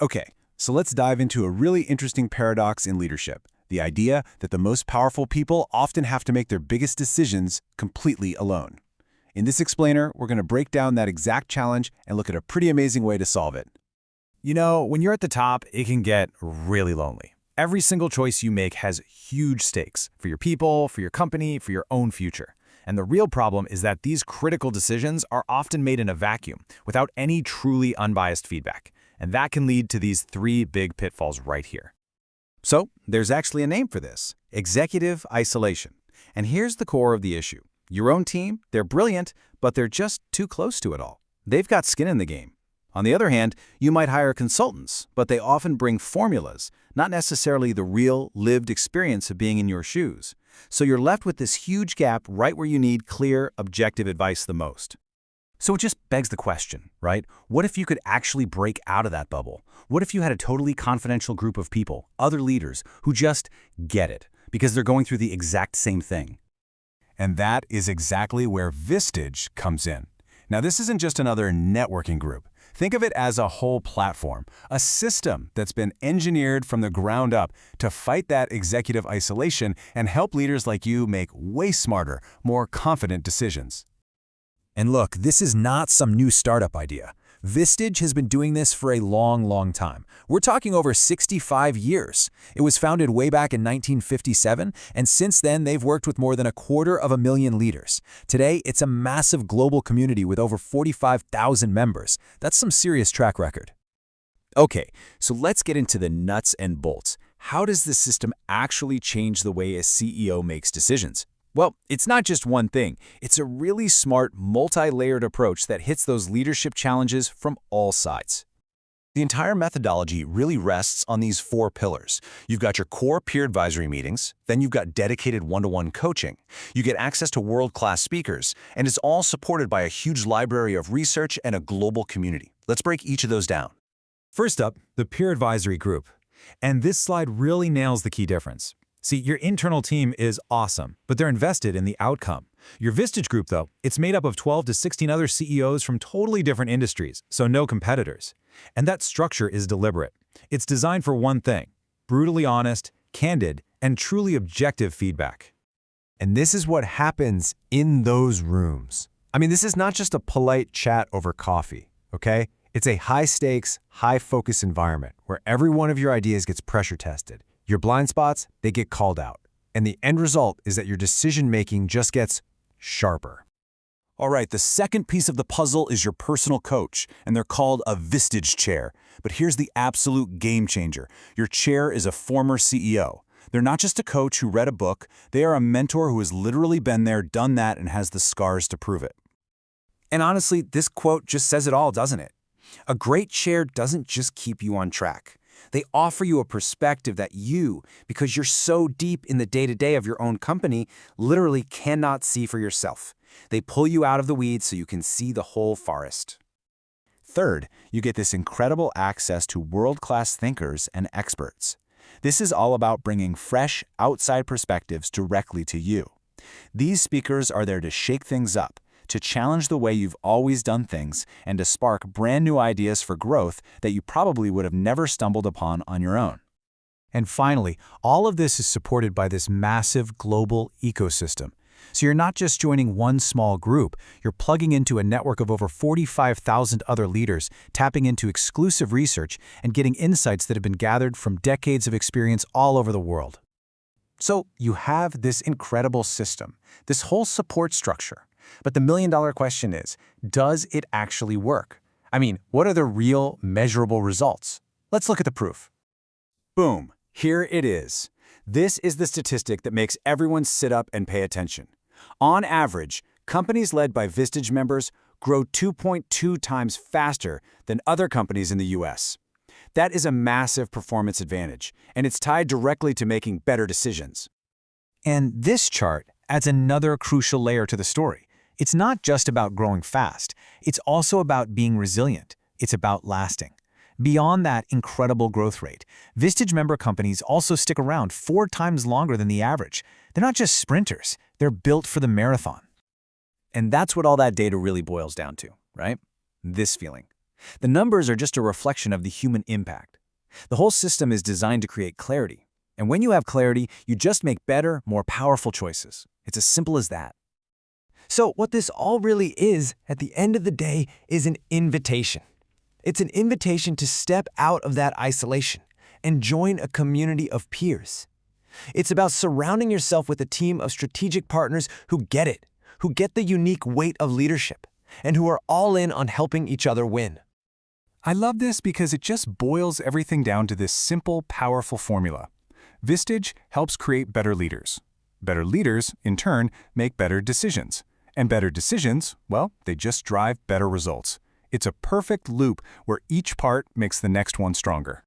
Okay, so let's dive into a really interesting paradox in leadership. The idea that the most powerful people often have to make their biggest decisions completely alone. In this explainer, we're going to break down that exact challenge and look at a pretty amazing way to solve it. You know, when you're at the top, it can get really lonely. Every single choice you make has huge stakes for your people, for your company, for your own future. And the real problem is that these critical decisions are often made in a vacuum, without any truly unbiased feedback. And that can lead to these three big pitfalls right here. So, there's actually a name for this: executive isolation. And here's the core of the issue. Your own team, they're brilliant, but they're just too close to it all. They've got skin in the game. On the other hand, you might hire consultants, but they often bring formulas, not necessarily the real, lived experience of being in your shoes. So you're left with this huge gap right where you need clear, objective advice the most. So it just begs the question, right? What if you could actually break out of that bubble? What if you had a totally confidential group of people, other leaders, who just get it, because they're going through the exact same thing? And that is exactly where Vistage comes in. Now, this isn't just another networking group. Think of it as a whole platform, a system that's been engineered from the ground up to fight that executive isolation and help leaders like you make way smarter, more confident decisions. And look, this is not some new startup idea. Vistage has been doing this for a long time. We're talking over 65 years. It was founded way back in 1957, and since then they've worked with more than 250,000 leaders. Today, it's a massive global community with over 45,000 members. That's some serious track record. Okay, so let's get into the nuts and bolts. How does this system actually change the way a CEO makes decisions? Well, it's not just one thing. It's a really smart, multi-layered approach that hits those leadership challenges from all sides. The entire methodology really rests on these four pillars. You've got your core peer advisory meetings, then you've got dedicated one-to-one coaching. You get access to world-class speakers, and it's all supported by a huge library of research and a global community. Let's break each of those down. First up, the peer advisory group. And this slide really nails the key difference. See, your internal team is awesome, but they're invested in the outcome. Your Vistage group, though, it's made up of 12 to 16 other CEOs from totally different industries, so no competitors. And that structure is deliberate. It's designed for one thing: brutally honest, candid, and truly objective feedback. And this is what happens in those rooms. I mean, this is not just a polite chat over coffee, okay? It's a high-stakes, high-focus environment where every one of your ideas gets pressure tested. Your blind spots, they get called out. And the end result is that your decision-making just gets sharper. All right, the second piece of the puzzle is your personal coach, and they're called a Vistage Chair. But here's the absolute game changer. Your chair is a former CEO. They're not just a coach who read a book, they are a mentor who has literally been there, done that, and has the scars to prove it. And honestly, this quote just says it all, doesn't it? A great chair doesn't just keep you on track. They offer you a perspective that you, because you're so deep in the day-to-day of your own company, literally cannot see for yourself. They pull you out of the weeds so you can see the whole forest. Third, you get this incredible access to world-class thinkers and experts. This is all about bringing fresh, outside perspectives directly to you. These speakers are there to shake things up, to challenge the way you've always done things, and to spark brand new ideas for growth that you probably would have never stumbled upon on your own. And finally, all of this is supported by this massive global ecosystem. So you're not just joining one small group, you're plugging into a network of over 45,000 other leaders, tapping into exclusive research and getting insights that have been gathered from decades of experience all over the world. So you have this incredible system, this whole support structure. But the million-dollar question is, does it actually work? I mean, what are the real, measurable results? Let's look at the proof. Boom, here it is. This is the statistic that makes everyone sit up and pay attention. On average, companies led by Vistage members grow 2.2 times faster than other companies in the US. That is a massive performance advantage, and it's tied directly to making better decisions. And this chart adds another crucial layer to the story. It's not just about growing fast. It's also about being resilient. It's about lasting. Beyond that incredible growth rate, Vistage member companies also stick around 4 times longer than the average. They're not just sprinters. They're built for the marathon. And that's what all that data really boils down to, right? This feeling. The numbers are just a reflection of the human impact. The whole system is designed to create clarity. And when you have clarity, you just make better, more powerful choices. It's as simple as that. So what this all really is, at the end of the day, is an invitation. It's an invitation to step out of that isolation and join a community of peers. It's about surrounding yourself with a team of strategic partners who get it, who get the unique weight of leadership, and who are all in on helping each other win. I love this because it just boils everything down to this simple, powerful formula. Vistage helps create better leaders. Better leaders, in turn, make better decisions. And better decisions, well, they just drive better results. It's a perfect loop where each part makes the next one stronger.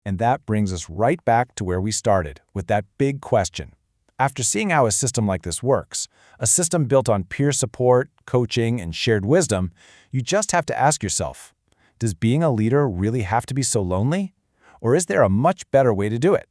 And that brings us right back to where we started, with that big question. After seeing how a system like this works, a system built on peer support, coaching, and shared wisdom, you just have to ask yourself, does being a leader really have to be so lonely? Or is there a much better way to do it?